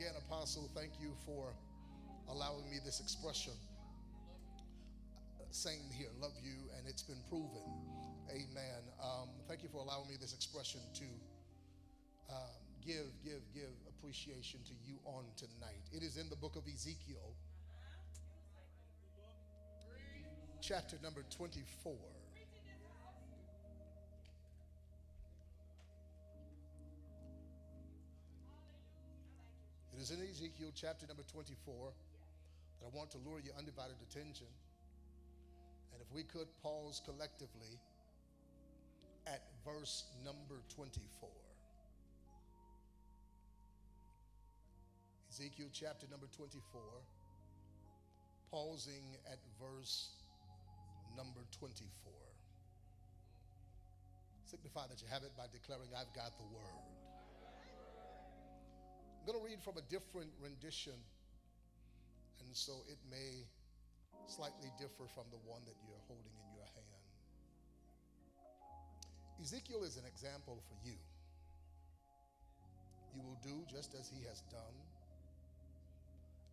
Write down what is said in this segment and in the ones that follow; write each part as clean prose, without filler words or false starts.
again, Apostle, thank you for allowing me this expression. Same here, love you, and it's been proven. Amen. Thank you for allowing me this expression to give appreciation to you on tonight. It is in the book of Ezekiel, chapter number 24. It is in Ezekiel chapter number 24 that I want to lure your undivided attention. And if we could pause collectively at verse number 24. Ezekiel chapter number 24, pausing at verse number 24. Signify that you have it by declaring, I've got the word. I'm going to read from a different rendition, and so it may slightly differ from the one that you're holding in your hand. Ezekiel is an example for you. You will do just as he has done,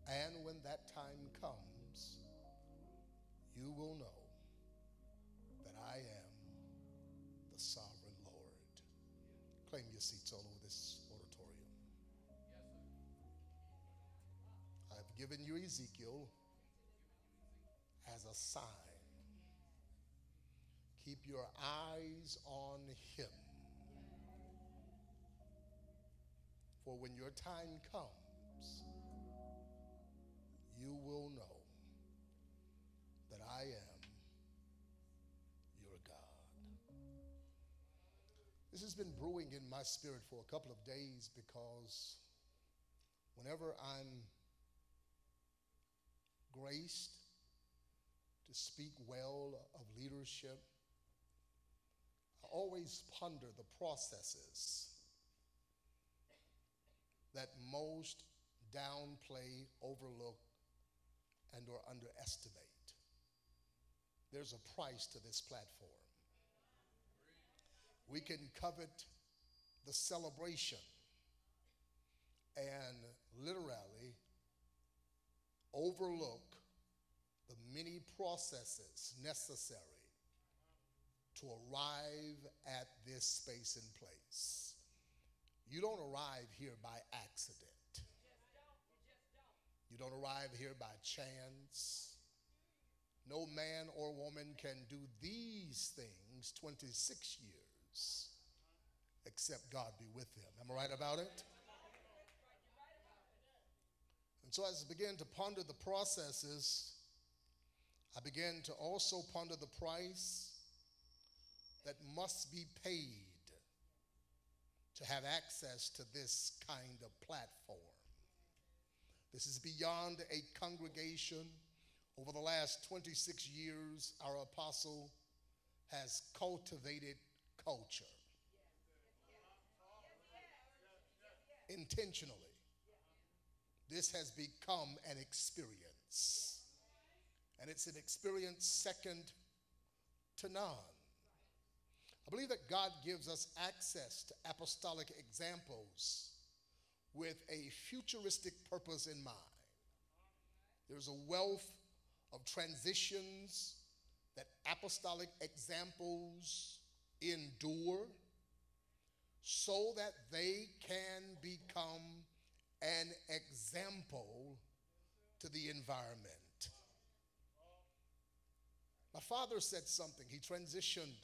and when that time comes, you will know that I am the sovereign Lord. Claim your seats all over this auditorium. I've given you Ezekiel as a sign. Keep your eyes on him. For when your time comes, you will know that I am your God. This has been brewing in my spirit for a couple of days, because whenever I'm graced to speak well of leadership, I always ponder the processes that most downplay, overlook, and or underestimate. There's a price to this platform. We can covet the celebration and literally overlook the many processes necessary to arrive at this space and place. You don't arrive here by accident. You don't arrive here by chance. No man or woman can do these things 26 years except God be with them. Am I right about it? And so as I began to ponder the processes, I began to also ponder the price that must be paid to have access to this kind of platform. This is beyond a congregation. Over the last 26 years, our apostle has cultivated culture intentionally. This has become an experience, and it's an experience second to none. I believe that God gives us access to apostolic examples with a futuristic purpose in mind. There's a wealth of transitions that apostolic examples endure so that they can become an example to the environment. My father said something. He transitioned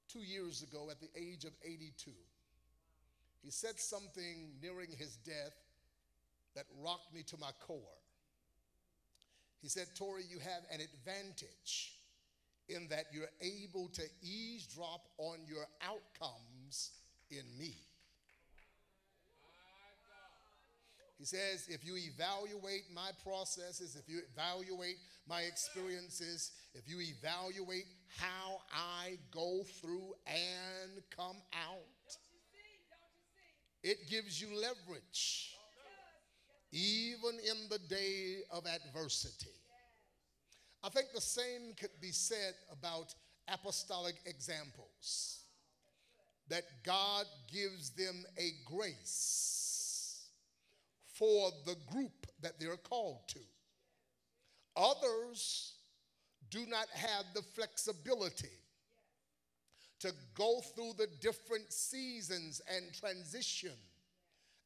2 years ago at the age of 82. He said something nearing his death that rocked me to my core. He said, Torrey, you have an advantage in that you're able to eavesdrop on your outcomes in me. He says, if you evaluate my processes, if you evaluate my experiences, if you evaluate how I go through and come out, it gives you leverage, even in the day of adversity. I think the same could be said about apostolic examples, that God gives them a grace for the group that they're called to. Others do not have the flexibility to go through the different seasons and transition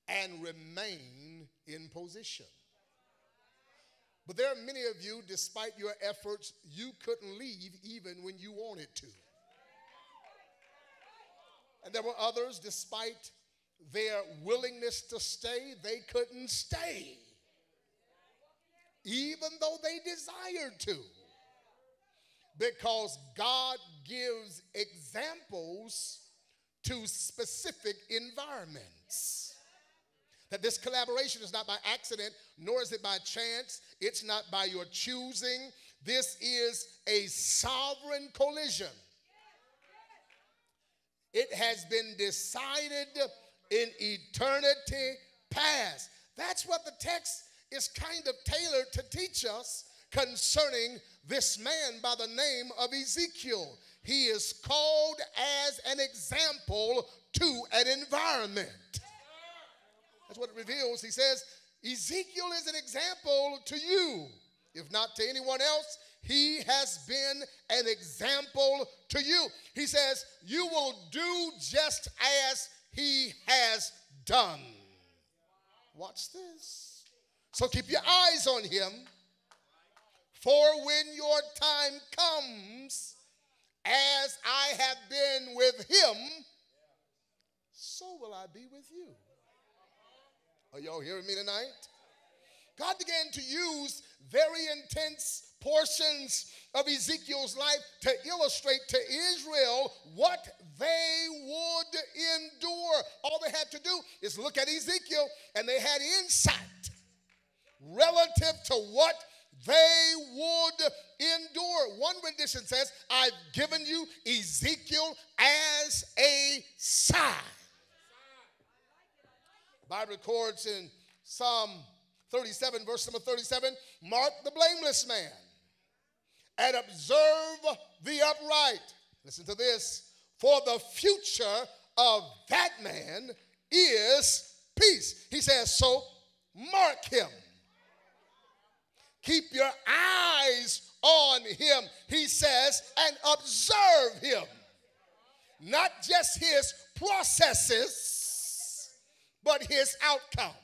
and remain in position. But there are many of you, despite your efforts, you couldn't leave even when you wanted to. And there were others, despite their willingness to stay, they couldn't stay, even though they desired to. Because God gives examples to specific environments. That this collaboration is not by accident, nor is it by chance. It's not by your choosing. This is a sovereign collision. It has been decided in eternity past. That's what the text is kind of tailored to teach us concerning this man by the name of Ezekiel. He is called as an example to an environment. That's what it reveals. He says, Ezekiel is an example to you. If not to anyone else, he has been an example to you. He says, you will do just as he has done. Watch this. So keep your eyes on him. For when your time comes, as I have been with him, so will I be with you. Are y'all hearing me tonight? God began to use very intense portions of Ezekiel's life to illustrate to Israel what they would endure. All they had to do is look at Ezekiel, and they had insight relative to what they would endure. One rendition says, I've given you Ezekiel as a sign. The Bible records in Psalm 37, verse number 37, mark the blameless man and observe the upright. Listen to this. For the future of that man is peace. He says, so mark him. Keep your eyes on him, he says, and observe him. Not just his processes, but his outcome.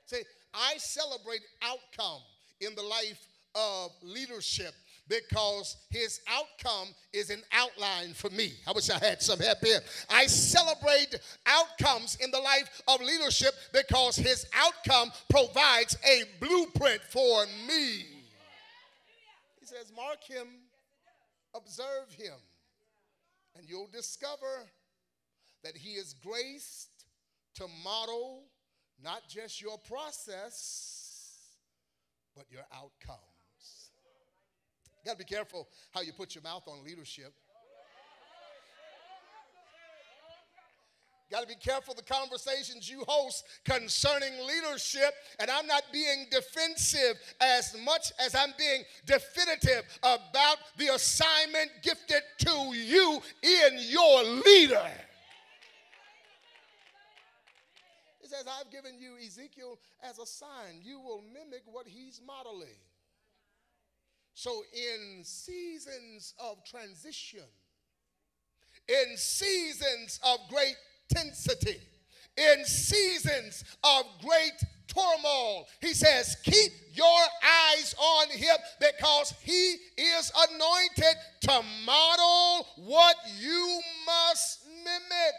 See, I celebrate outcome in the life of leadership because his outcome is an outline for me. I wish I had some help here. I celebrate outcomes in the life of leadership because his outcome provides a blueprint for me. He says, mark him, observe him, and you'll discover that he is graced to model not just your process, but your outcomes. You got to be careful how you put your mouth on leadership. Got to be careful the conversations you host concerning leadership. And I'm not being defensive as much as I'm being definitive about the assignment gifted to you in your leader. It says, I've given you Ezekiel as a sign. You will mimic what he's modeling. So in seasons of transition, in seasons of great intensity, in seasons of great turmoil, he says, keep your eyes on him because he is anointed to model what you must mimic.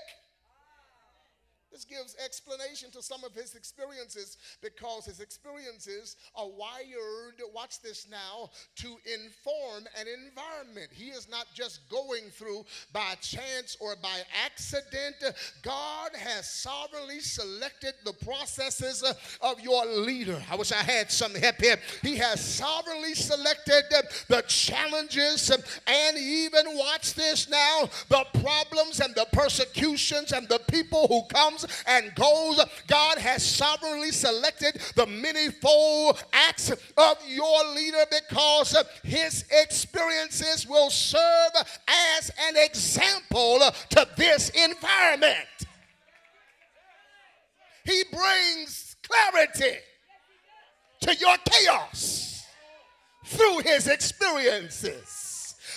This gives explanation to some of his experiences because his experiences are wired, watch this now, to inform an environment. He is not just going through by chance or by accident. God has sovereignly selected the processes of your leader. I wish I had some help here. He has sovereignly selected the challenges and even, watch this now, the problems and the persecutions and the people who comes and goes. God has sovereignly selected the manifold acts of your leader because his experiences will serve as an example to this environment. He brings clarity to your chaos through his experiences.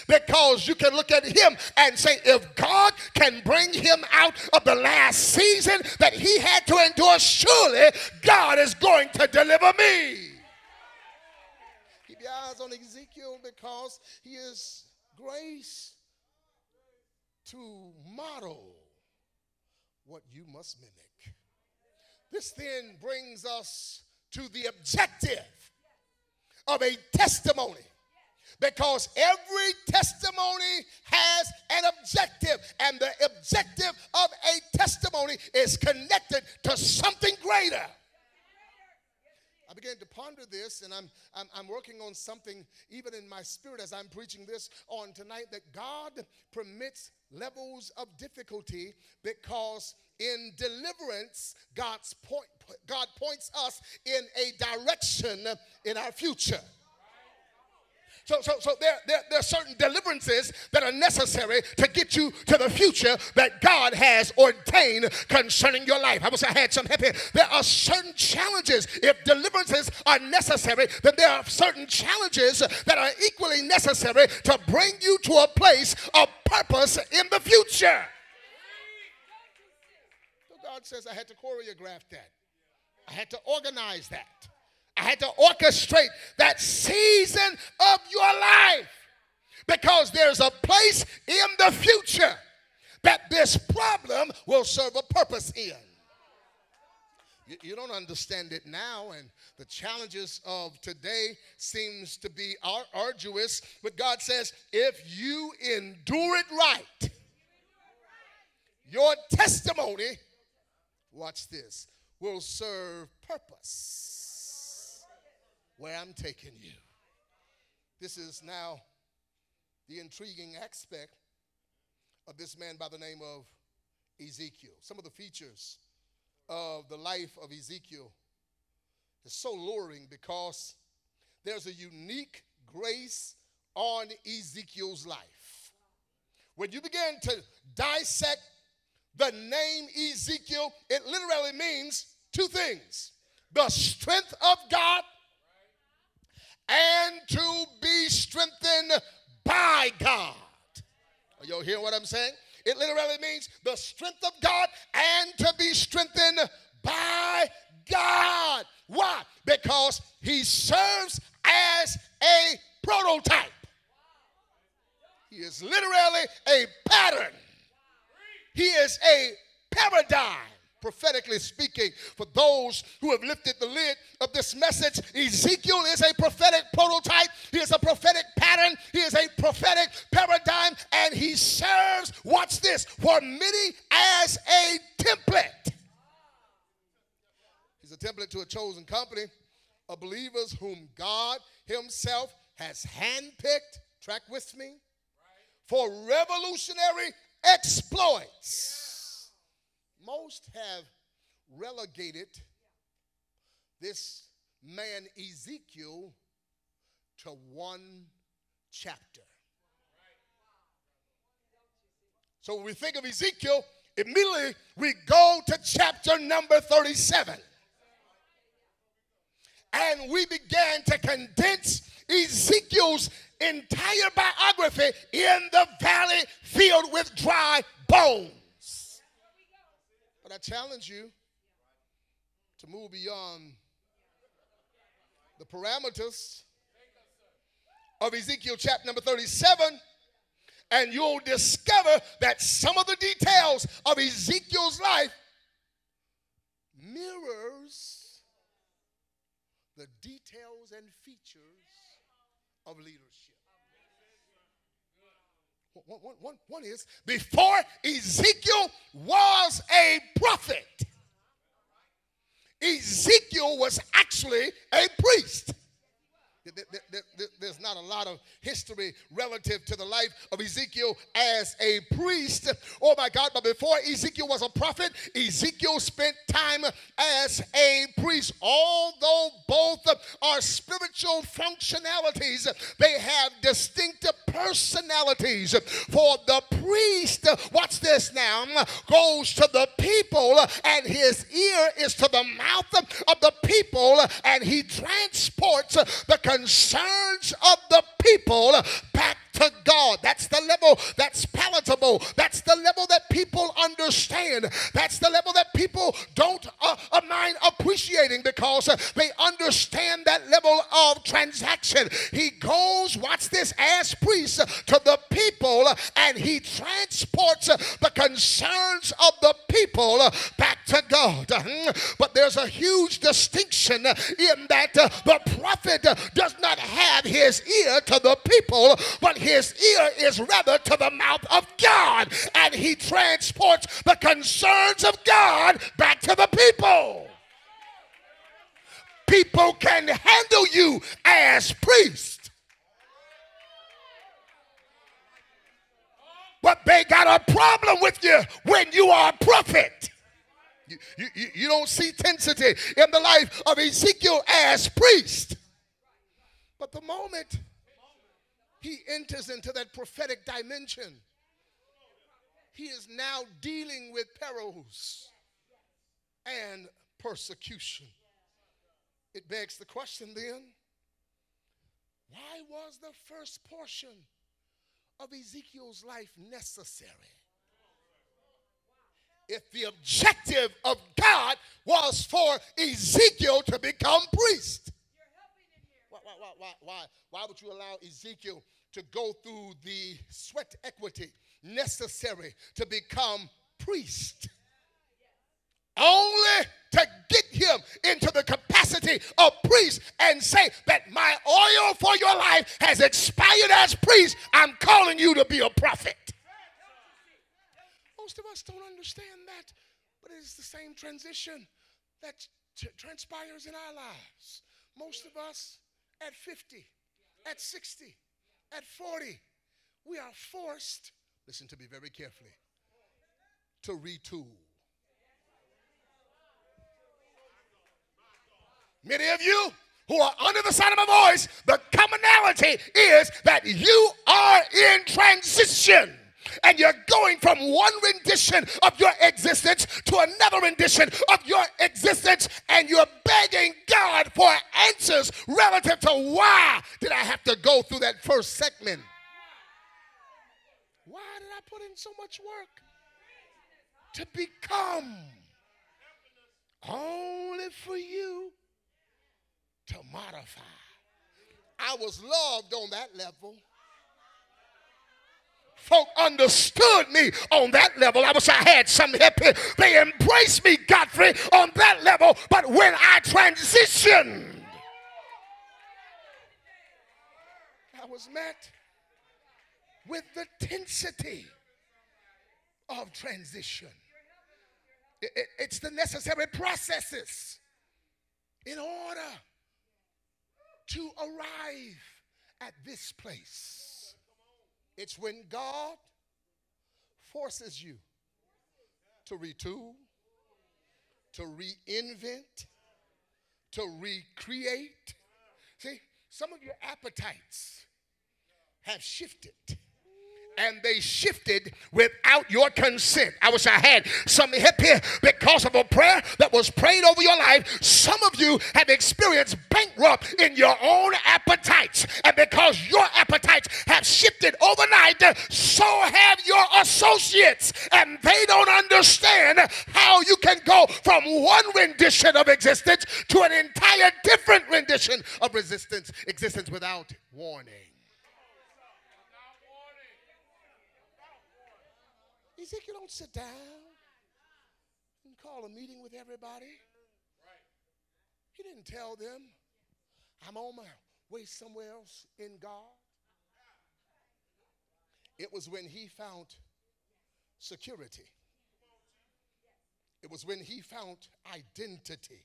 Because you can look at him and say, if God can bring him out of the last season that he had to endure, surely God is going to deliver me. Keep your eyes on Ezekiel, because he is grace to model what you must mimic. This then brings us to the objective of a testimony. Because every testimony has an objective, and the objective of a testimony is connected to something greater. I began to ponder this, and I'm working on something even in my spirit as I'm preaching this on tonight, that God permits levels of difficulty because in deliverance, God points us in a direction in our future. So there are certain deliverances that are necessary to get you to the future that God has ordained concerning your life. I wish I had some help here. There are certain challenges. If deliverances are necessary, then there are certain challenges that are equally necessary to bring you to a place of purpose in the future. So God says I had to choreograph that. I had to organize that. I had to orchestrate that season of your life, because there's a place in the future that this problem will serve a purpose in. You don't understand it now, and the challenges of today seems to be arduous, but God says if you endure it right, your testimony, watch this, will serve purpose where I'm taking you. This is now the intriguing aspect of this man by the name of Ezekiel. Some of the features of the life of Ezekiel is so luring because there's a unique grace on Ezekiel's life. When you begin to dissect the name Ezekiel, it literally means two things: the strength of God and to be strengthened by God. Are you hearing what I'm saying? It literally means the strength of God and to be strengthened by God. Why? Because he serves as a prototype. He is literally a pattern. He is a paradigm. Prophetically speaking, for those who have lifted the lid of this message, Ezekiel is a prophetic prototype. He is a prophetic pattern. He is a prophetic paradigm, and he serves, watch this, for many as a template. He's a template to a chosen company of believers whom God himself has handpicked, track with me, for revolutionary exploits. Most have relegated this man Ezekiel to one chapter. So when we think of Ezekiel, immediately we go to chapter number 37. And we began to condense Ezekiel's entire biography in the valley filled with dry bones. But I challenge you to move beyond the parameters of Ezekiel chapter number 37, and you'll discover that some of the details of Ezekiel's life mirrors the details and features of leadership. One is, before Ezekiel was a prophet, Ezekiel was actually a priest. There's not a lot of history relative to the life of Ezekiel as a priest. Oh my God, but before Ezekiel was a prophet, Ezekiel spent time as a priest. Although both are spiritual functionalities, they have distinctive personalities. For the priest, watch this now, goes to the people and his ear is to the mouth of the people, and he transports the concerns of the people back to God. That's the level that's palatable. That's the level that people understand. That's the level that people don't mind appreciating, because they understand that level of transaction. He goes, watch this, as priest to the people, and he transports the concerns of the people back to God. But there's a huge distinction in that the prophet does not have his ear to the people, but his ear is rather to the mouth of God, and he transports the concerns of God back to the people. People can handle you as priest, but they got a problem with you when you are a prophet. You don't see intensity in the life of Ezekiel as priest. But the moment he enters into that prophetic dimension, he is now dealing with perils and persecution. It begs the question then, why was the first portion of Ezekiel's life necessary if the objective of God was for Ezekiel to become priest? Why would you allow Ezekiel to go through the sweat equity necessary to become priest, only to get him into the capacity of priest and say that my oil for your life has expired as priest, I'm calling you to be a prophet? Most of us don't understand that, but it is the same transition that transpires in our lives. Most of us at 50, at 60, at 40, we are forced, listen to me very carefully, to retool. Many of you who are under the sound of my voice, the commonality is that you are in transition. And you're going from one rendition of your existence to another rendition of your existence, and you're begging God for answers relative to why did I have to go through that first segment? Why did I put in so much work to become, only for you to modify? I was loved on that level. Folk understood me on that level. I wish I had some hippie. They embraced me, Godfrey, on that level. But when I transitioned, I was met with the tensity of transition. It's the necessary processes in order to arrive at this place. It's when God forces you to retool, to reinvent, to recreate. See, some of your appetites have shifted, and they shifted without your consent. I wish I had some help here. Because of a prayer that was prayed over your life, some of you have experienced bankrupt in your own appetites. And because your appetites have shifted overnight, so have your associates. And they don't understand how you can go from one rendition of existence to an entire different rendition of existence without warning. Ezekiel don't sit down and call a meeting with everybody. He didn't tell them, I'm on my way somewhere else in God. It was when he found security. It was when he found identity.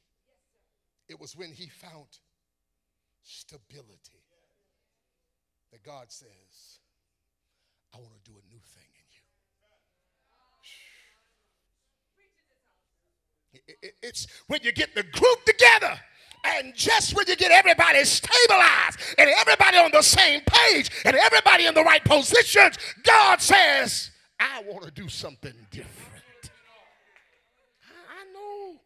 It was when he found stability that God says, I want to do a new thing in you. It's when you get the group together, and just when you get everybody stabilized and everybody on the same page and everybody in the right positions, God says, I want to do something different. I know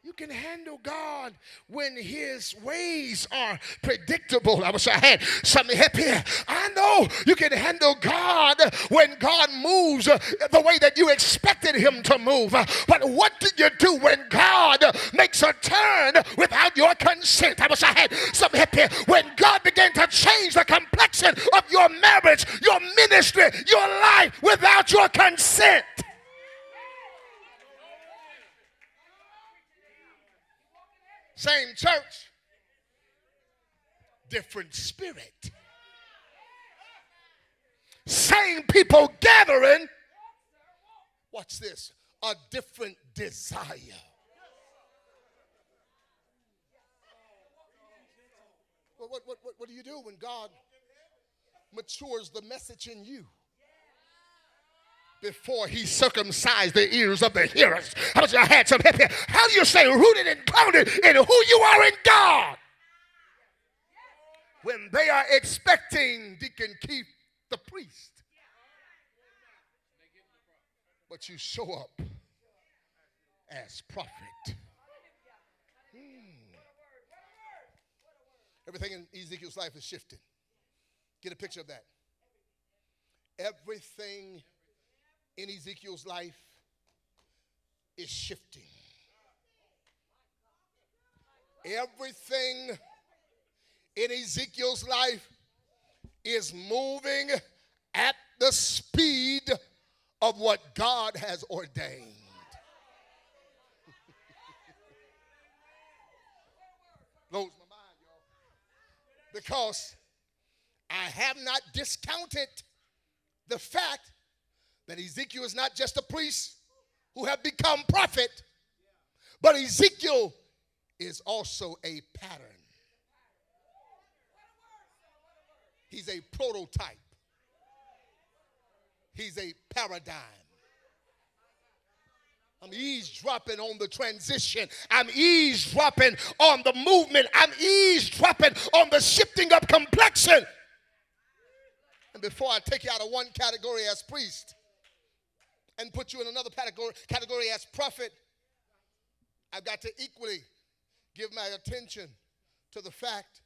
you can handle God when his ways are predictable. I wish I had something up here. I know you can handle God when God moves the way that you expected him to move. But what do you do when God makes a turn without your consent? I wish I had something up here. When God began to change the complexion of your marriage, your ministry, your life without your consent. Same church, different spirit. Same people gathering. Watch this. A different desire. What do you do when God matures the message in you before he circumcised the ears of the hearers? I had some help here. How do you stay rooted and grounded in who you are in God when they are expecting Deacon Keith, the priest, but you show up as prophet? Everything in Ezekiel's life is shifting. Get a picture of that. Everything in Ezekiel's life is shifting. Everything in Ezekiel's life is moving at the speed of what God has ordained. Blows my mind, y'all. Because I have not discounted the fact that Ezekiel is not just a priest who have become prophet, but Ezekiel is also a pattern. He's a prototype. He's a paradigm. I'm eavesdropping on the transition. I'm eavesdropping on the movement. I'm eavesdropping on the shifting of complexion. And before I take you out of one category as priest and put you in another category as prophet, I've got to equally give my attention to the fact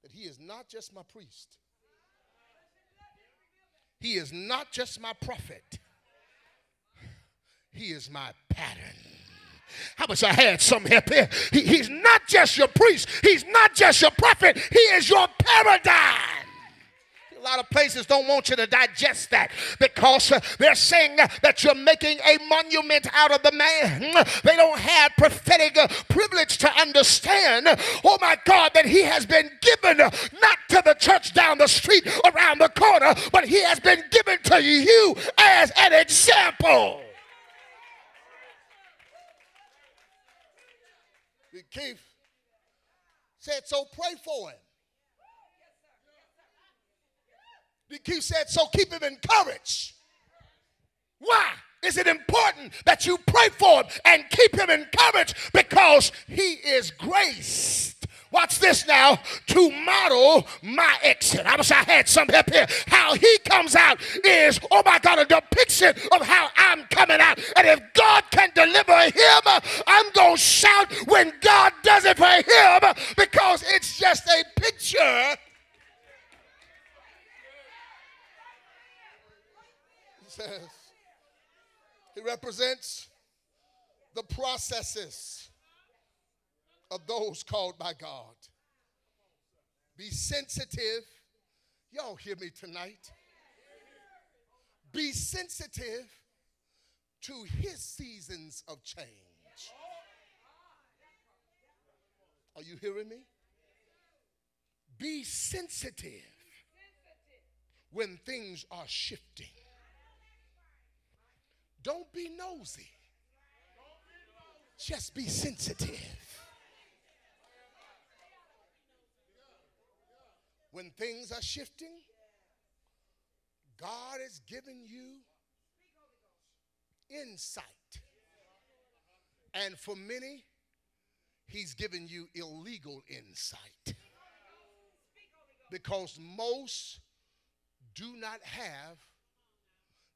that he is not just my priest. He is not just my prophet. He is my pattern. How much I had some help here? He's not just your priest. He's not just your prophet. He is your paradigm. A lot of places don't want you to digest that because they're saying that you're making a monument out of the man. They don't have prophetic privilege to understand, oh my God, that he has been given not to the church down the street around the corner, but he has been given to you as an example. Keith said, so pray for him. Keith said, so keep him encouraged. Why is it important that you pray for him and keep him encouraged? Because he is graced. Watch this now, to model my exit. I wish I had some help here. How he comes out is, oh my God, a depiction of how I'm coming out. And if God can deliver him, I'm going to shout when God does it for him, because it's just a picture. He says, he represents the processes of those called by God. Be sensitive. Y'all hear me tonight? Be sensitive to his seasons of change. Are you hearing me? Be sensitive when things are shifting. Don't be nosy. Just be sensitive. When things are shifting, God is giving you insight. And for many, he's giving you illegal insight. Because most do not have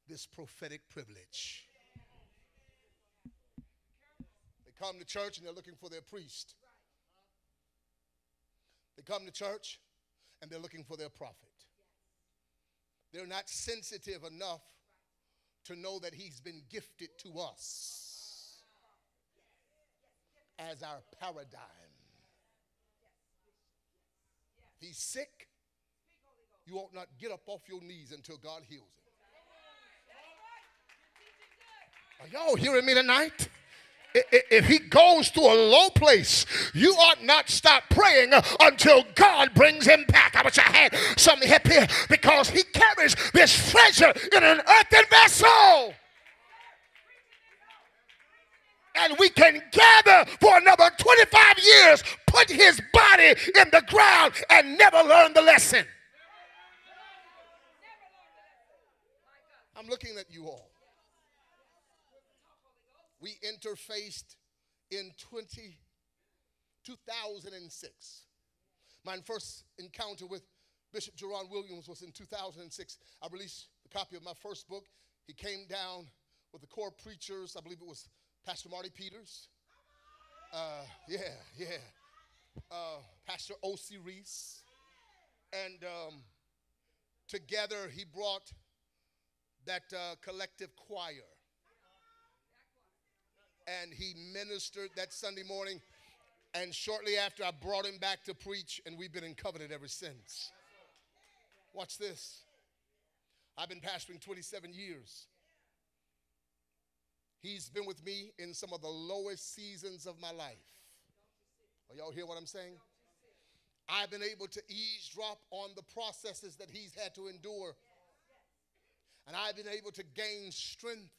this prophetic privilege. They come to church and they're looking for their priest. They come to church and they're looking for their prophet. They're not sensitive enough to know that he's been gifted to us as our paradigm. If he's sick, you ought not get up off your knees until God heals him. Are y'all hearing me tonight? If he goes to a low place, you ought not stop praying until God brings him back. I wish I had some help here, because he carries this treasure in an earthen vessel. And we can gather for another 25 years, put his body in the ground, and never learn the lesson. I'm looking at you all. We interfaced in 2006. My first encounter with Bishop Jerron Williams was in 2006. I released a copy of my first book. He came down with the core preachers. I believe it was Pastor Marty Peters. Pastor O.C. Reese. And together he brought that collective choir. And he ministered that Sunday morning. And shortly after, I brought him back to preach, and we've been in covenant ever since. Watch this. I've been pastoring 27 years. He's been with me in some of the lowest seasons of my life. Are y'all hear what I'm saying? I've been able to eavesdrop on the processes that he's had to endure. And I've been able to gain strength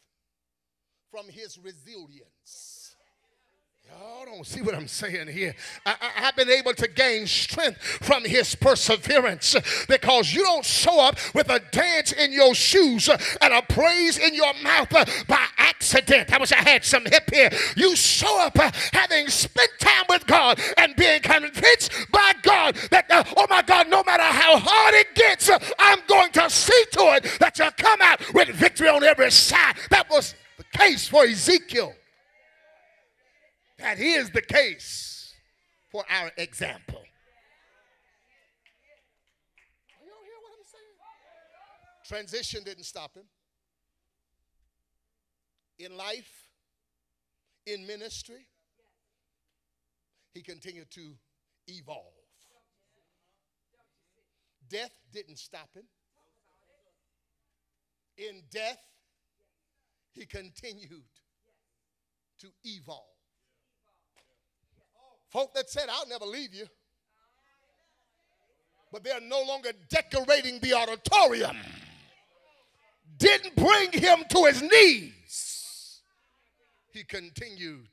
from his resilience. Y'all don't see what I'm saying here. I've been able to gain strength from his perseverance, because you don't show up with a dance in your shoes and a praise in your mouth by accident. I wish I had some hip here. You show up having spent time with God and being convinced by God that, oh my God, no matter how hard it gets, I'm going to see to it that you come out with victory on every side. That was the case for Ezekiel. That is the case for our example. Are y'all hear what I'm saying? Transition didn't stop him. In life, in ministry, he continued to evolve. Death didn't stop him. In death, he continued to evolve. Folk that said, I'll never leave you, but they're no longer decorating the auditorium, didn't bring him to his knees. He continued.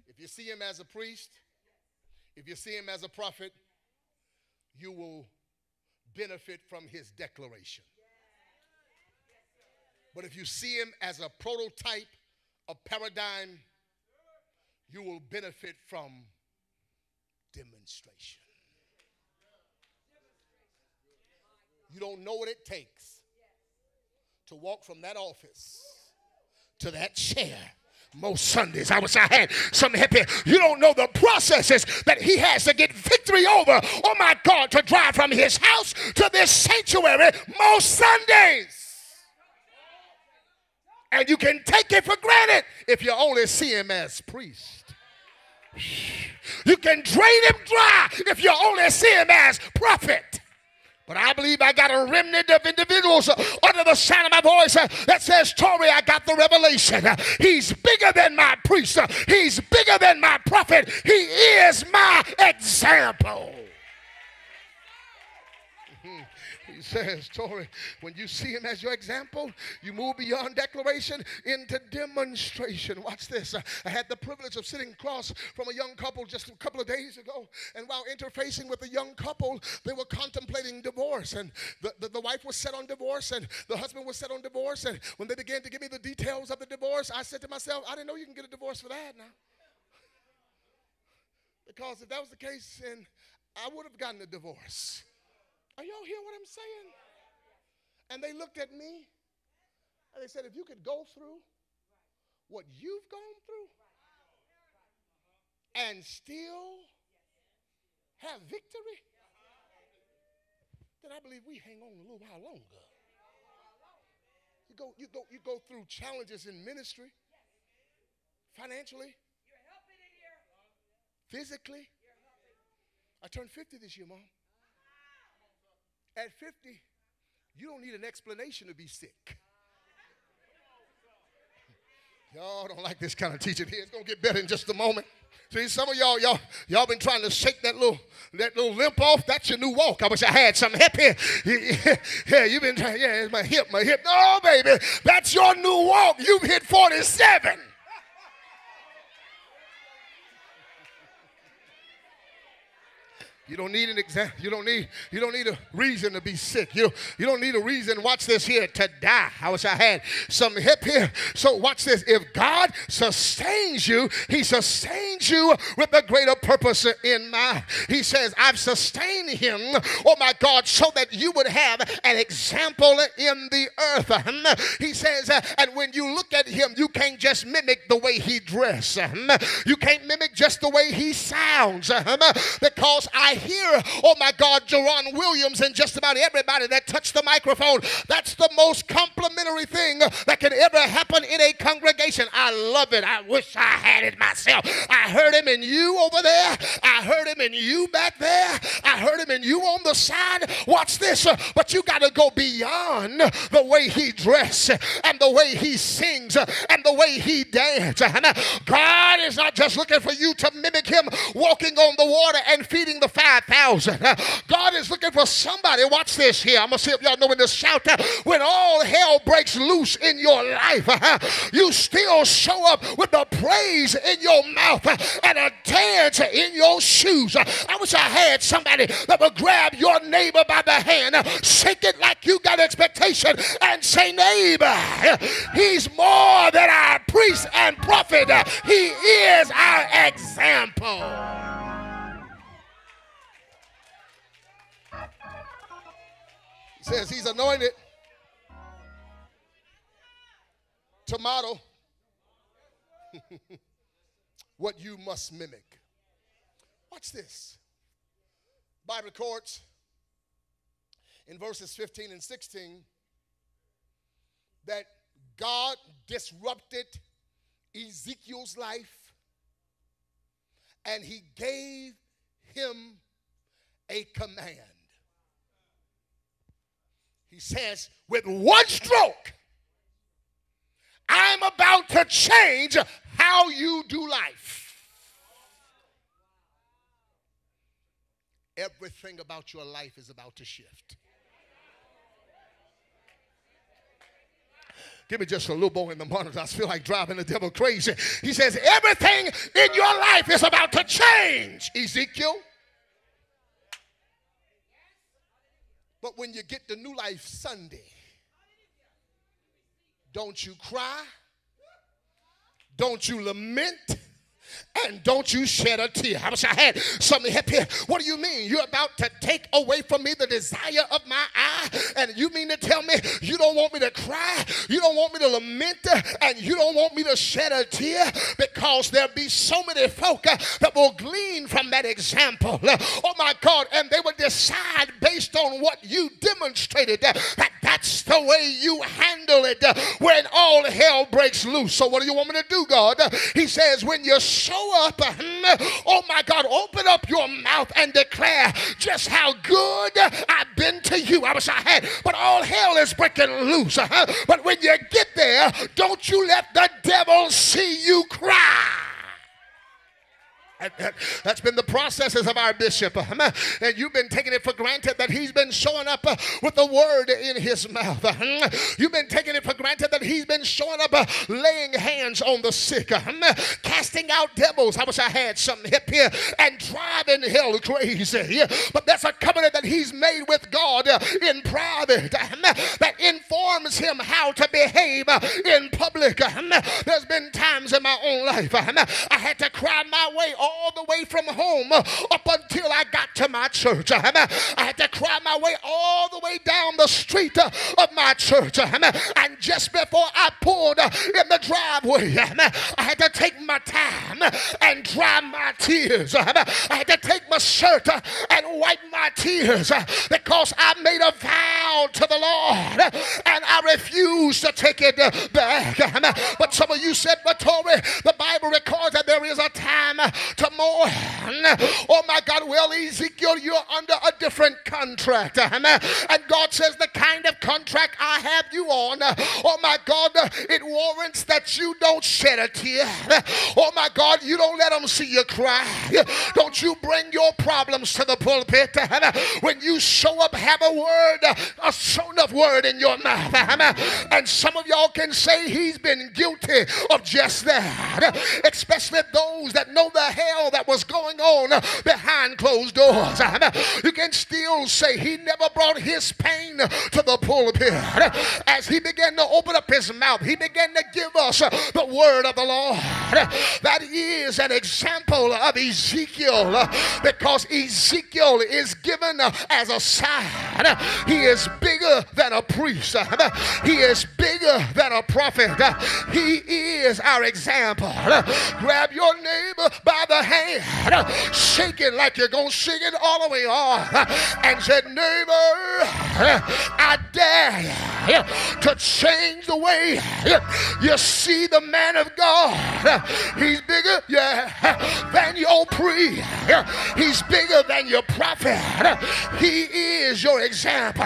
If you see him as a priest, if you see him as a prophet, you will benefit from his declaration. But if you see him as a prototype, a paradigm, you will benefit from demonstration. You don't know what it takes to walk from that office to that chair. Most Sundays, I wish I had some happy. You don't know the processes that he has to get victory over. Oh my God, to drive from his house to this sanctuary most Sundays. And you can take it for granted if you only see him as priest. You can drain him dry if you only see him as prophet. But I believe I got a remnant of individuals under the sound of my voice that says, Torrey, I got the revelation. He's bigger than my priest. He's bigger than my prophet. He is my example. He says, Torrey, when you see him as your example, you move beyond declaration into demonstration. Watch this. I had the privilege of sitting across from a young couple just a couple of days ago, and while interfacing with the young couple, they were contemplating divorce, and the wife was set on divorce, and the husband was set on divorce, and when they began to give me the details of the divorce, I said to myself, I didn't know you can get a divorce for that now. Because if that was the case, then I would have gotten a divorce. Are y'all hear what I'm saying? And they looked at me and they said, if you could go through what you've gone through and still have victory, then I believe we hang on a little while longer. You go through challenges in ministry, financially, physically. I turned 50 this year, Mom. At 50, you don't need an explanation to be sick. Y'all don't like this kind of teaching here. It's going to get better in just a moment. See, some of y'all been trying to shake that little limp off. That's your new walk. I wish I had some hip here. Yeah, you've been trying, yeah, it's my hip. No, baby, that's your new walk. You've hit 47. You don't need an exam. You don't need a reason to be sick. You don't need a reason, watch this here, to die. I wish I had some hip here. So watch this. If God sustains you, he sustains you with a greater purpose in mind. He says, I've sustained him, oh my God, so that you would have an example in the earth. He says, and when you look at him, you can't just mimic the way he dresses. You can't mimic just the way he sounds. Because I hear, oh my God, Jerron Williams and just about everybody that touched the microphone. That's the most complimentary thing that can ever happen in a congregation. I love it. I wish I had it myself. I heard him in you over there. I heard him in you back there. I heard him in you on the side. Watch this. But you got to go beyond the way he dresses and the way he sings and the way he dances. God is not just looking for you to mimic him walking on the water and feeding the 5,000. God is looking for somebody. Watch this here. I'm going to see if y'all know when to shout. When all hell breaks loose in your life, you still show up with the praise in your mouth and a dance in your shoes. I wish I had somebody that would grab your neighbor by the hand, shake it like you got expectation, and say, neighbor, he's more than our priest and prophet. He is our example. Says he's anointed to model what you must mimic. Watch this. Bible records in verses 15 and 16 that God disrupted Ezekiel's life and he gave him a command. He says, with one stroke, I'm about to change how you do life. Everything about your life is about to shift. Give me just a little more in the monitor. I feel like driving the devil crazy. He says, everything in your life is about to change, Ezekiel. But when you get to New Life Sunday, don't you cry, don't you lament, and don't you shed a tear. I wish I had something up here. What do you mean? You're about to take away from me the desire of my eye, and you mean to tell me you don't want me to cry, you don't want me to lament, and you don't want me to shed a tear? Because there'll be so many folk that will glean from that example. Oh my God, and they will decide based on what you demonstrated that that's the way you handle it when all hell breaks loose. So what do you want me to do, God? He says, when you show up, oh my God, open up your mouth and declare just how good I've been to you. I wish I had, but all hell is breaking loose. But when you get there, don't you let the devil see you cry. That's been the processes of our bishop. And you've been taking it for granted that he's been showing up with the word in his mouth. You've been taking it for granted that he's been showing up laying hands on the sick, casting out devils. I wish I had something hip here, and driving hell crazy. But that's a covenant that he's made with God in private that informs him how to behave in public. There's been times in my own life I had to cry my way all the way from home up until I got to my church. I had to cry my way all the way down the street of my church. And just before I pulled in the driveway, I had to take my time and dry my tears. I had to take my shirt and wipe my tears because I made a vow to the Lord and I refused to take it back. But some of you said, but Torrey, the Bible records that there is a time to mourn. Oh my God, well, Ezekiel, you're under a different contract. And God says the kind of contract I have you on, oh my God, it warrants that you don't shed a tear. Oh my God, you don't let them see you cry. Don't you bring your problems to the pulpit. When you show up, have a word, a show enough word in your mouth. And some of y'all can say he's been guilty of just that, especially those that know the hell that was going on behind closed doors. You can still say he never brought his pain to the pulpit. As he began to open up his mouth, he began to give us the word of the Lord. That is an example of Ezekiel, because Ezekiel is given as a sign. He is bigger than a priest. He is bigger than a prophet. He is our example. Grab your neighbor by the hand, shake it like you're going to shake it all the way off, and said, neighbor, I dare you to change the way you see the man of God. He's bigger, than your priest. He's bigger than your prophet. He is your example.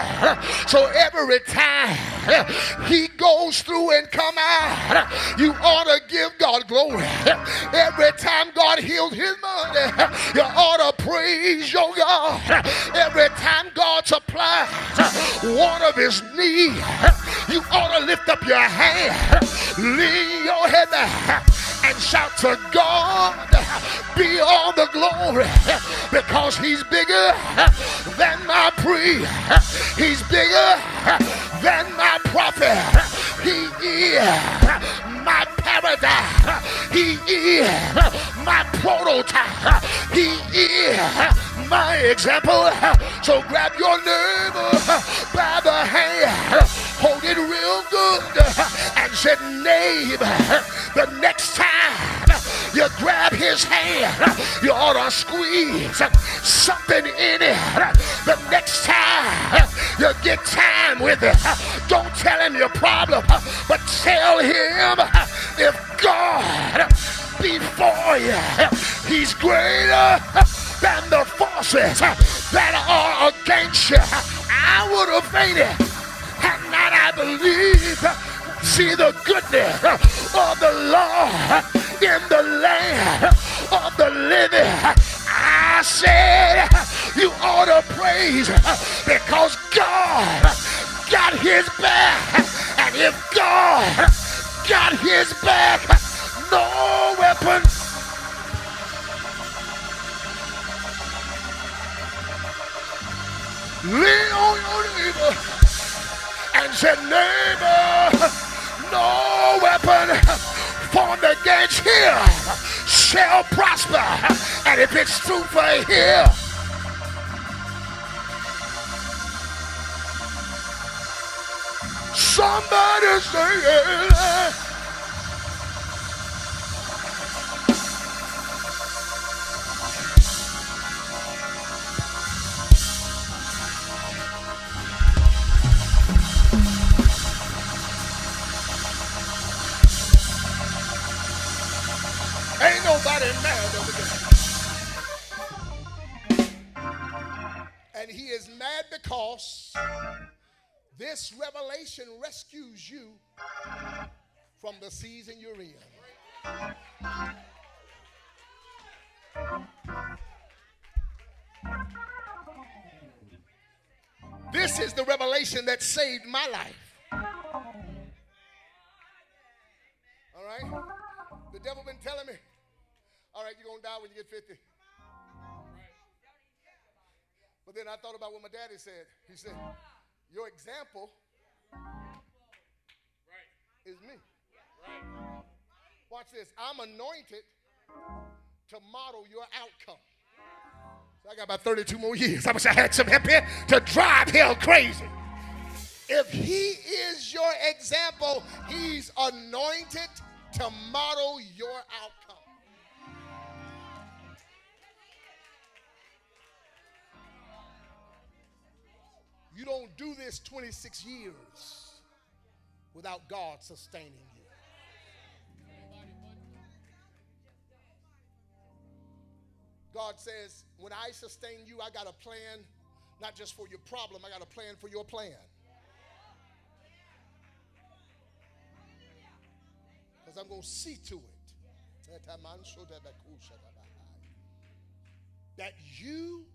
So every time he goes through and come out, you ought to give God glory. Every time God healed his money, you ought to praise your God. Every time God supplies one of his needs, you ought to lift up your hand, lean your head back, and shout to God, be all the glory, because he's bigger than my priest. He's bigger than my prophet. He is my paradise. He is my prototype. He is my example. So grab your neighbor by the hand, hold it real good, and say, neighbor, the next time you grab his hand, you ought to squeeze something in it. The next time you get time with it, don't tell him your problem, but tell him, if God be for you, he's greater than the forces that are against you. I would have fainted had not I believed. See the goodness of the Lord in the land of the living. I said you ought to praise, because God got his back. And if God got his back, no weapon lean on your neighbor and say, neighbor, no weapon formed against him shall prosper. And if it's true for him, somebody say it. Ain't nobody mad over there. And he is mad because this revelation rescues you from the season you're in. This is the revelation that saved my life. All right? The devil been telling me, all right, you're going to die when you get 50. But then I thought about what my daddy said. He said, your example is me. Watch this. I'm anointed to model your outcome. So I got about 32 more years. I wish I had some help here to drive hell crazy. If he is your example, he's anointed to model your outcome. You don't do this 26 years without God sustaining you. God says, when I sustain you, I got a plan, not just for your problem, I got a plan for your plan. Because I'm going to see to it that you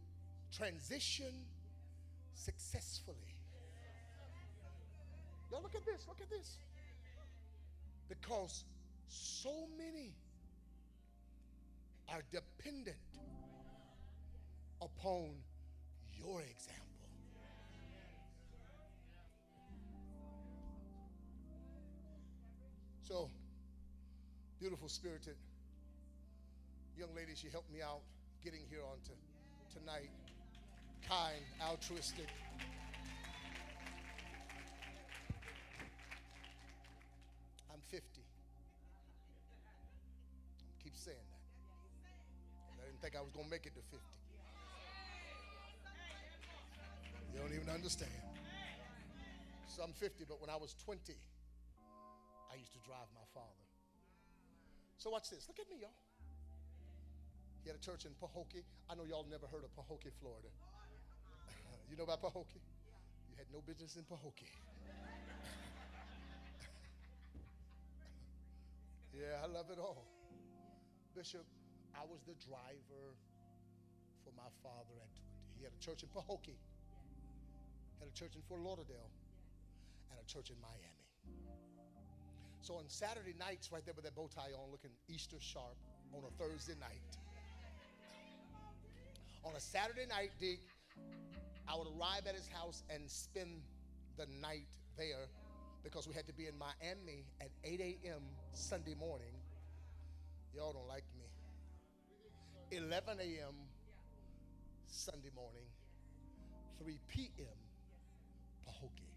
transition successfully. Now look at this, look at this. Because so many are dependent upon your example. So, beautiful spirited young lady, she helped me out getting here on tonight. Kind, altruistic. I'm 50. Keep saying that. I didn't think I was going to make it to 50. You don't even understand. So I'm 50, but when I was 20, I used to drive my father. So watch this. Look at me, y'all. He had a church in Pahokee. I know y'all never heard of Pahokee, Florida. You know about Pahokee? You had no business in Pahokee. Yeah, I love it all. Bishop, I was the driver for my father at 20. He had a church in Pahokee, had a church in Fort Lauderdale, and a church in Miami. So on Saturday nights, right there with that bow tie on, looking Easter sharp, on a Thursday night, on a Saturday night, Dick, I would arrive at his house and spend the night there because we had to be in Miami at 8 a.m. Sunday morning. Y'all don't like me. 11 a.m. Sunday morning, 3 p.m. Pahokee.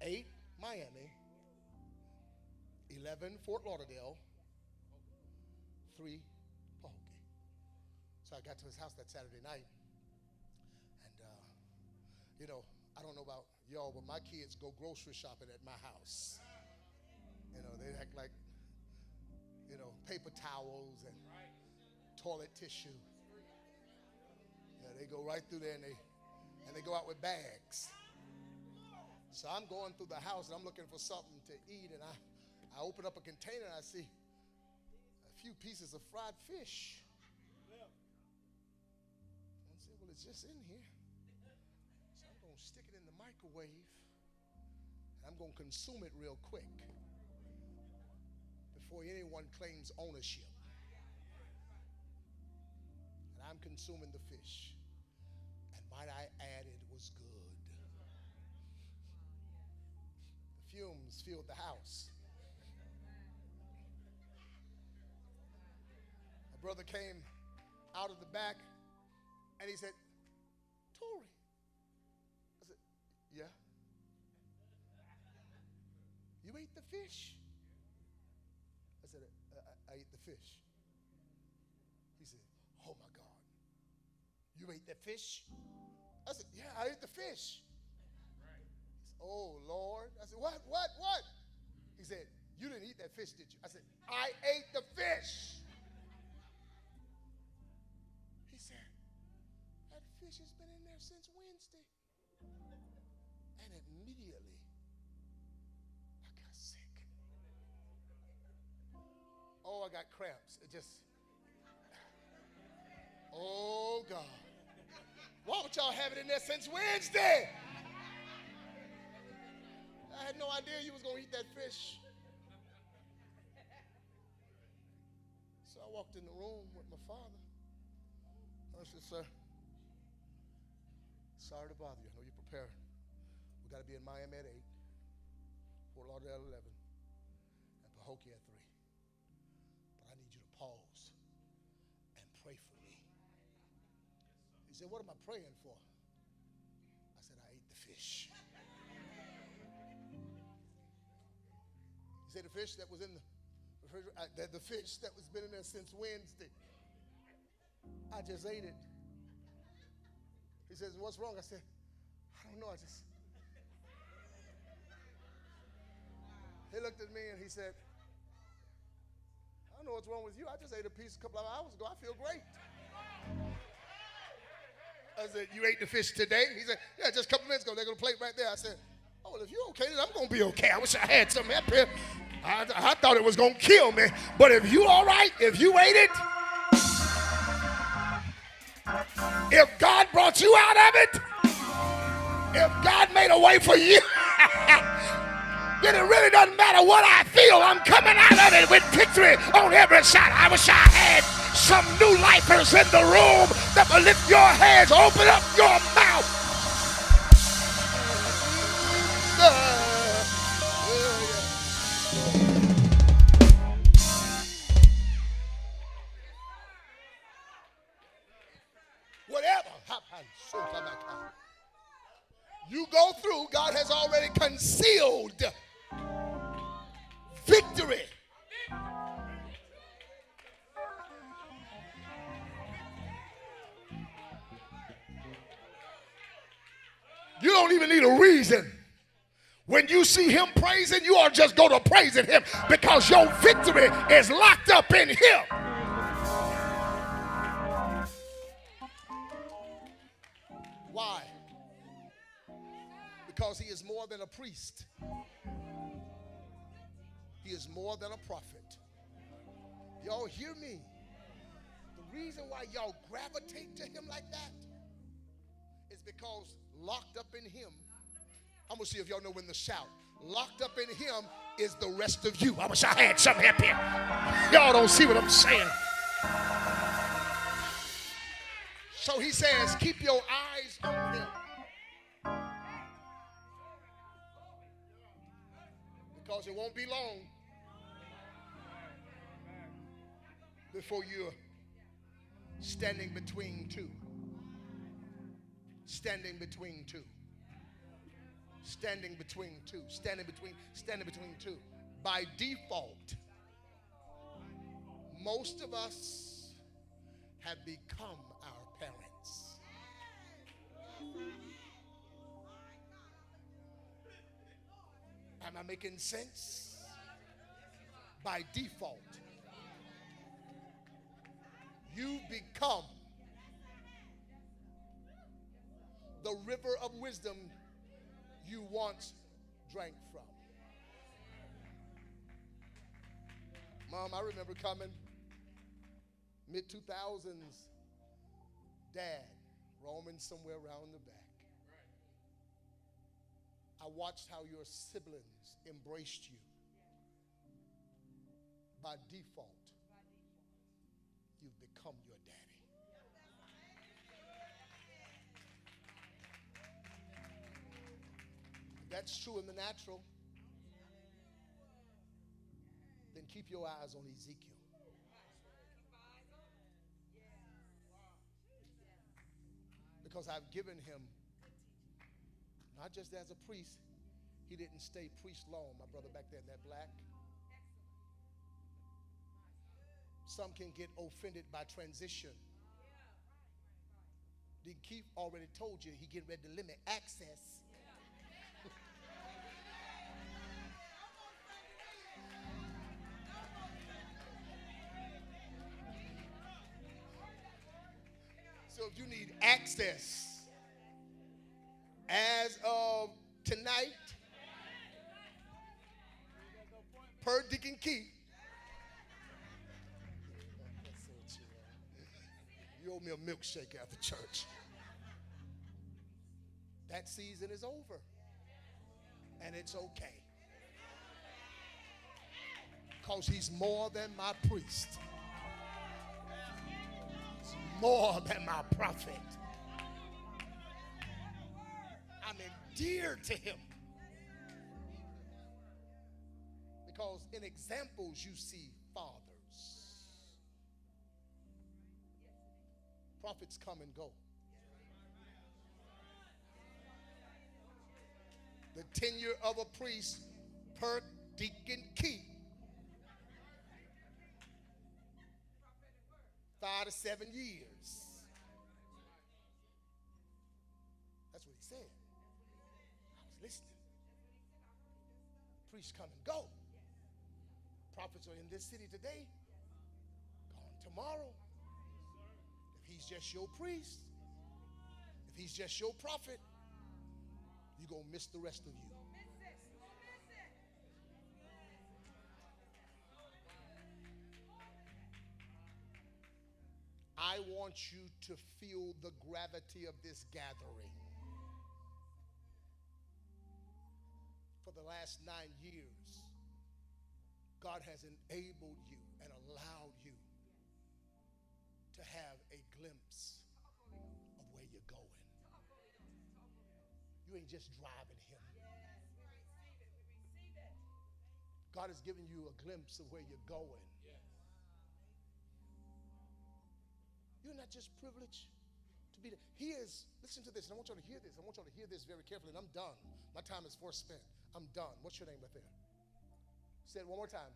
8 Miami, 11 Fort Lauderdale, 3 Pahokee. So I got to his house that Saturday night. You know, I don't know about y'all, but my kids go grocery shopping at my house. You know, they act like, you know, paper towels and toilet tissue. Yeah, they go right through there and they go out with bags. So I'm going through the house and I'm looking for something to eat, and I open up a container and I see a few pieces of fried fish. I said, well, it's just in here. Stick it in the microwave, and I'm going to consume it real quick before anyone claims ownership. And I'm consuming the fish, and might I add, it was good. The fumes filled the house. My brother came out of the back, and he said, Torrey. Yeah. You ate the fish? I said, I ate the fish. He said, oh my God. You ate that fish? I said, yeah, I ate the fish. Right. He said, oh Lord. I said, what? He said, you didn't eat that fish, did you? I said, I ate the fish. He said, that fish has been in there since Wednesday. And immediately, I got sick. Oh, I got cramps. It just, Oh, God. Why would y'all have it in there since Wednesday? I had no idea you was going to eat that fish. So I walked in the room with my father. I said, sir, sorry to bother you. I know you're preparing. We got to be in Miami at 8, Fort Lauderdale at 11, and Pahokee at 3. But I need you to pause and pray for me. He said, what am I praying for? I said, I ate the fish. He said, the fish that was in the refrigerator, the fish that was been in there since Wednesday. I just ate it. He says, what's wrong? I said, I don't know. He looked at me and he said, I don't know what's wrong with you. I just ate a piece a couple of hours ago. I feel great. I said, you ate the fish today? He said, yeah, just a couple minutes ago. They got a plate right there. I said, oh, well, if you're okay, then I'm going to be okay. I wish I had something up here. I thought it was going to kill me. But if you all right, if you ate it, if God brought you out of it, if God made a way for you, then it really doesn't matter what I feel. I'm coming out of it with victory on every side. I wish I had some new lifers in the room that will lift your hands, open up your mouth. Whatever you go through, God has already concealed victory. You don't even need a reason. When you see him praising, you are just going to praising him because your victory is locked up in him. Why? Because he is more than a priest. He is more than a prophet. Y'all hear me? The reason why y'all gravitate to him like that is because locked up in him, I'm going to see if y'all know when to shout. Locked up in him is the rest of you. I wish I had something up here. Y'all don't see what I'm saying. So he says, keep your eyes on him. Because it won't be long before you're standing between two. Standing between two. Standing between two. Standing between two. By default, most of us have become our parents. Am I making sense? By default, you become the river of wisdom you once drank from. Mom, I remember coming mid-2000s, Dad roaming somewhere around the back. I watched how your siblings embraced you. By default, you've become your daddy. That's true in the natural. Then keep your eyes on Ezekiel. Because I've given him, not just as a priest, he didn't stay priest long, my brother back there in that black. Some can get offended by transition. Then Keith already told you he getting ready to limit access. So if you need access as of tonight, per Deacon Keith, you owe me me a milkshake after church. That season is over. And it's okay. Because he's more than my priest. He's more than my prophet. I'm endeared to him. Because in examples you see fathers. Prophets come and go. The tenure of a priest per deacon key. 5 to 7 years. That's what he said. I was listening. Priests come and go. Prophets are in this city today, gone tomorrow. If he's just your priest, if he's just your prophet, you're going to miss the rest of you. I want you to feel the gravity of this gathering. For the last 9 years, God has enabled you and allowed you to have a glimpse of where you're going. You ain't just driving him. God has given you a glimpse of where you're going. You're not just privileged to be there. He is, listen to this, and I want y'all to hear this. I want y'all to hear this very carefully, and I'm done. My time is forspent. I'm done. What's your name right there? Say it one more time.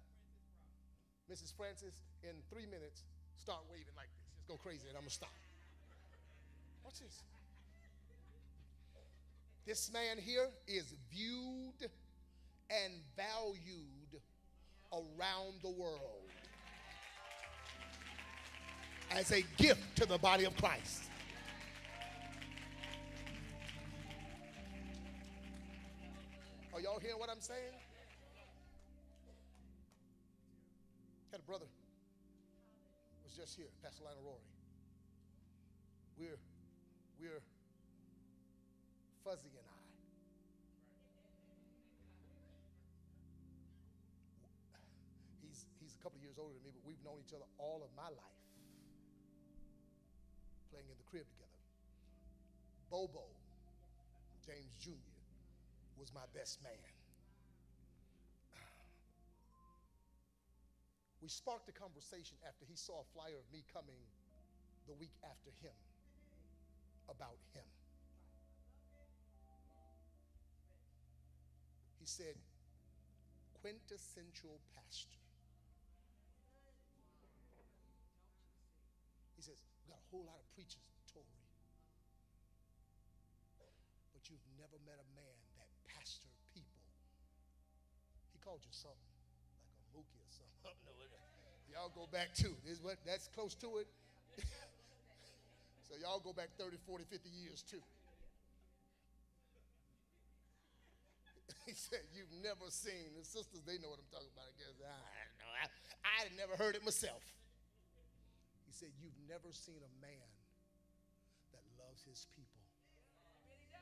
Mrs. Francis, in 3 minutes, start waving like this. Just go crazy, and I'm going to stop. Watch this. This man here is viewed and valued around the world as a gift to the body of Christ. Are y'all hearing what I'm saying? Had a brother was just here, Pastor Lionel Rory. We're Fuzzy and I. He's a couple of years older than me, but we've known each other all of my life, playing in the crib together. Bobo, James Jr., was my best man. We sparked a conversation after he saw a flyer of me coming the week after him about him. He said, quintessential pastor. He says, we got a whole lot of preachers in Torrey, but you've never met a man that pastored people. He called you something, like a mookie or something. No, y'all go back too. That's close to it. So y'all go back 30, 40, 50 years too. He said, you've never seen, the sisters, they know what I'm talking about, I guess. I don't know. I had never heard it myself. He said, you've never seen a man that loves his people like him.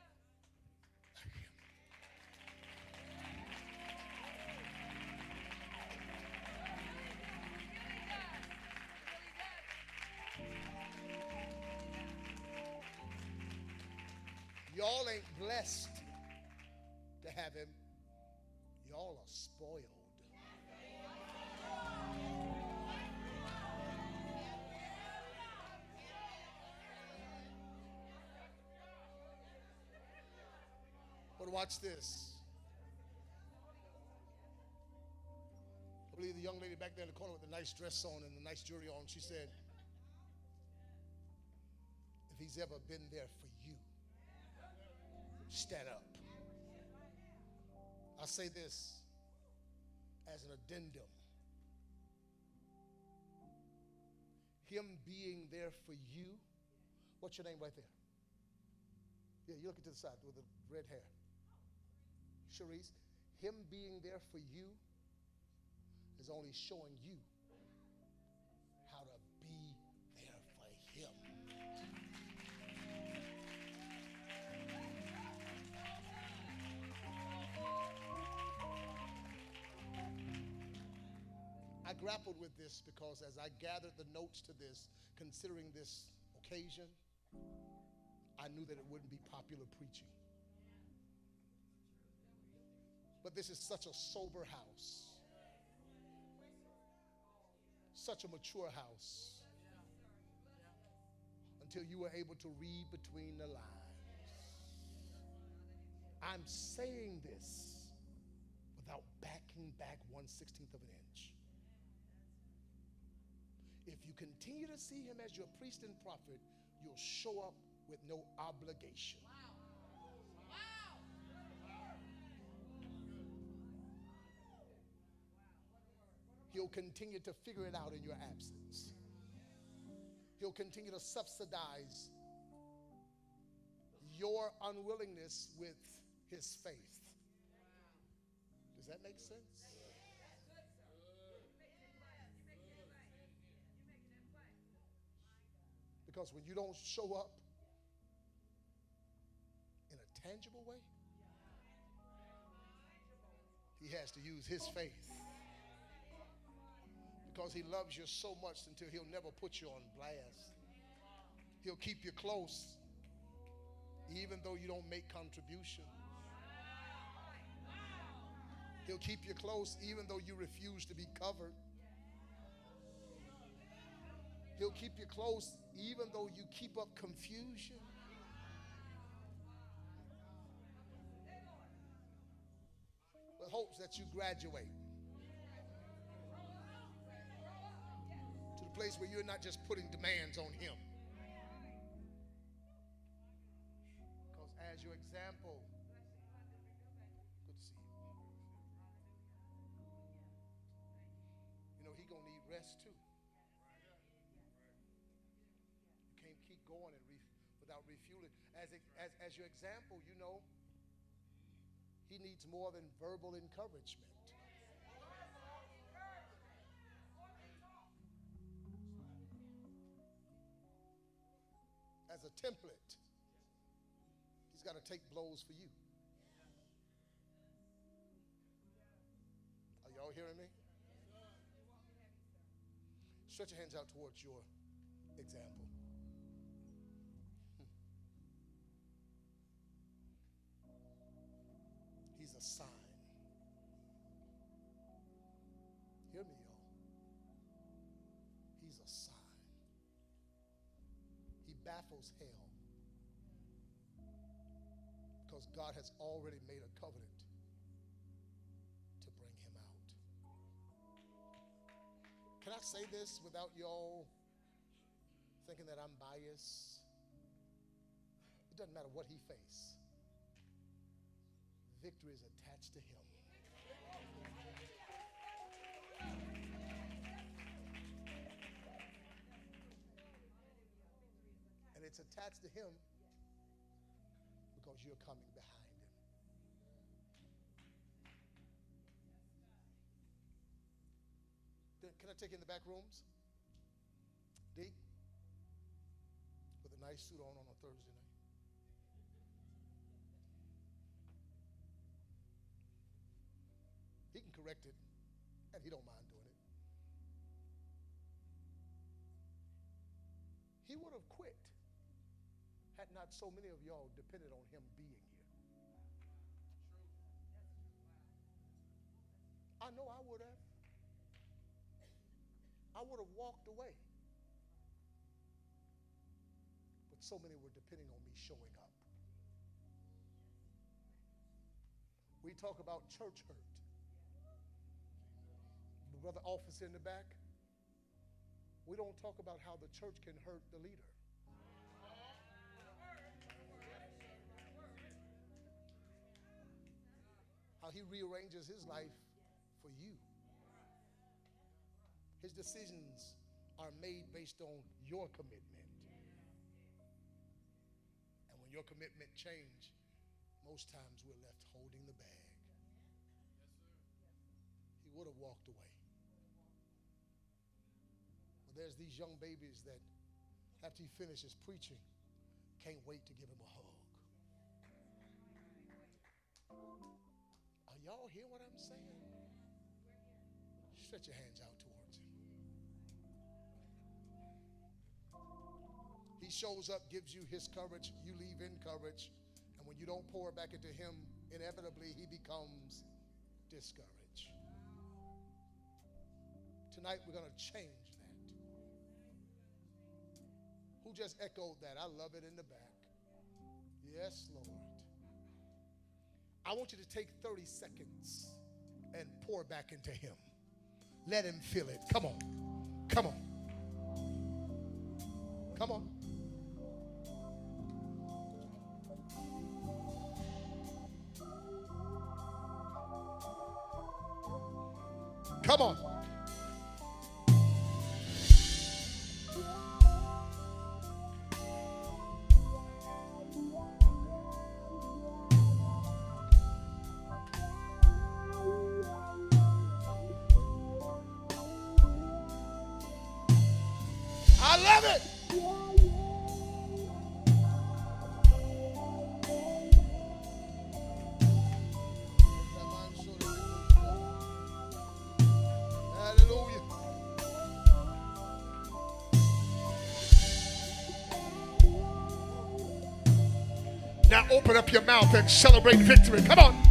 Y'all ain't blessed to have him. Y'all are spoiled. But watch this. I believe the young lady back there in the corner with the nice dress on and the nice jewelry on, she said, if he's ever been there for you, stand up. I say this as an addendum. Him being there for you. What's your name right there? Yeah, you're looking to the side with the red hair. Cherise. Him being there for you is only showing you how to be there for him. grappled with this because as I gathered the notes to this, considering this occasion, I knew that it wouldn't be popular preaching. But this is such a sober house, such a mature house, until you were able to read between the lines. I'm saying this without backing back 1/16 of an inch. If you continue to see him as your priest and prophet, you'll show up with no obligation. He'll continue to figure it out in your absence. He'll continue to subsidize your unwillingness with his faith. Does that make sense? Because when you don't show up in a tangible way, he has to use his faith. Because he loves you so much until he'll never put you on blast. He'll keep you close even though you don't make contributions. He'll keep you close even though you refuse to be covered. He'll keep you close even though you keep up confusion. With hopes that you graduate to the place where you're not just putting demands on him. Because as your example, good to see you. You know, he gonna need rest too. You can't keep going and without refueling. As your example, you know, he needs more than verbal encouragement. As a template, he's got to take blows for you. Are y'all hearing me? Stretch your hands out towards your example. He's a sign. Hear me, y'all. He's a sign. He baffles hell because God has already made a covenant to bring him out. Can I say this without y'all thinking that I'm biased? It doesn't matter what he faced. Victory is attached to him. And it's attached to him because you're coming behind him. Can I take you in the back rooms? D, with a nice suit on a Thursday night. He can correct it, and he don't mind doing it. He would have quit had not so many of y'all depended on him being here. I know I would have. I would have walked away. But so many were depending on me showing up. We talk about church hurt. Brother officer in the back, we don't talk about how the church can hurt the leader. How he rearranges his life for you. His decisions are made based on your commitment. And when your commitment changes, most times we're left holding the bag. He would have walked away. There's these young babies that after he finishes preaching can't wait to give him a hug. Are y'all hear what I'm saying? Stretch your hands out towards him. He shows up, gives you his courage, you leave encouraged. And when you don't pour back into him, inevitably he becomes discouraged. Tonight we're going to change that. Who just echoed that? I love it in the back. Yes, Lord. I want you to take 30 seconds and pour back into him. Let him feel it. Come on. Come on. Come on. Come on. I love it. Hallelujah. Now open up your mouth and celebrate victory. Come on.